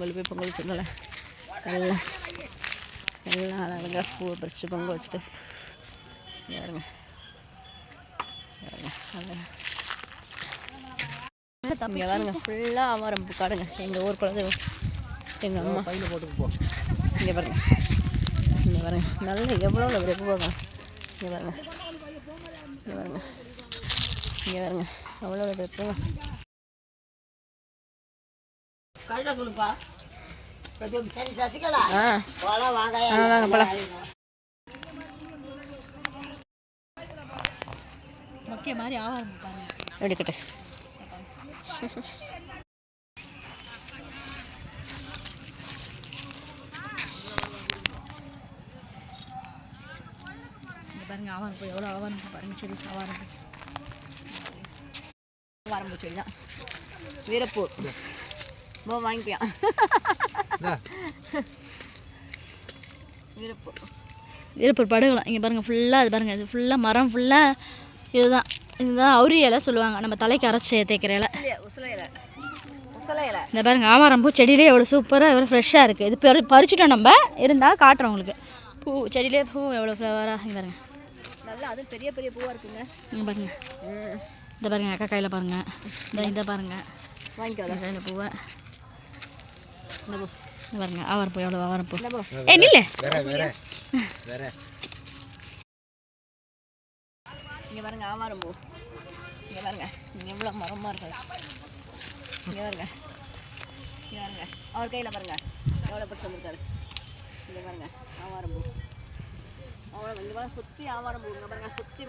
பொங்கல் போய் பொங்கல் வச்சுருந்தோம்ல எல்லாம் அழகாக பூவை பறித்து பொங்கல் வச்சுட்டு பாருங்க தம்பி பாருங்க ஃபுல்லாக ஆவாரம் பூ காடுங்க. எங்கள் ஊர் குழந்தை எங்கள் அம்மா பையில் போட்டு இங்கே பாருங்க நல்ல எவ்வளோ பூ போங்க. இங்கே பாருங்க அவ்வளோ பூ கரெக்டாக சொல்லுப்பா. முக்கிய மாதிரி ஆவாரம் எடுக்கட்டு. பாருங்க ஆவாரம் எவ்வளோ ஆவாரம் பாருங்க. சரி ஆவாரம் செடி தான் வீரப்பூ வாங்கிப்பியான். வீரப்பூர் படுகலாம். இங்கே பாருங்கள் ஃபுல்லாக அது பாருங்கள். இது ஃபுல்லாக மரம் ஃபுல்லாக இதுதான் அவுரி இலை சொல்லுவாங்க. நம்ம தலைக்கு அரைச்சி தேய்க்கிற இலை. இந்த பாருங்க ஆவாரம் பூ செடியிலே எவ்வளோ சூப்பராக எவ்வளோ ஃப்ரெஷ்ஷாக இருக்குது. இது பறிச்சுட்டோம் நம்ம, இருந்தாலும் காட்டுறோம் உங்களுக்கு. பூ செடியிலே பூ எவ்வளோ ஃப்ளவராக இங்கே பாருங்க. நல்லா அதுவும் பெரிய பெரிய பூவாக இருக்குங்க. இங்கே பாருங்க இந்த பாருங்க அக்கா கையில் பாருங்கள். இதை பாருங்கள் வாங்கிக்கோ கையில் பூவை. இந்த பூ இந்த பாருங்க ஆவாரம் பூ எவ்வளோ ஆவாரம் பூ. இல்லை இங்கே பாருங்க ஆவாரம் பூ. இங்கே பாருங்க இங்கே எவ்வளோ மரமாக இருக்காது. இங்கே பாருங்க அவர் கையில் பாருங்க எவ்வளோ பிரச்சனை இருக்காரு. இங்கே பாருங்க ஆவாரம் பூ அவ்வளோ இங்கே பாருங்க சுற்றி ஆவாரம் பூ. இங்கே பாருங்க சுற்றி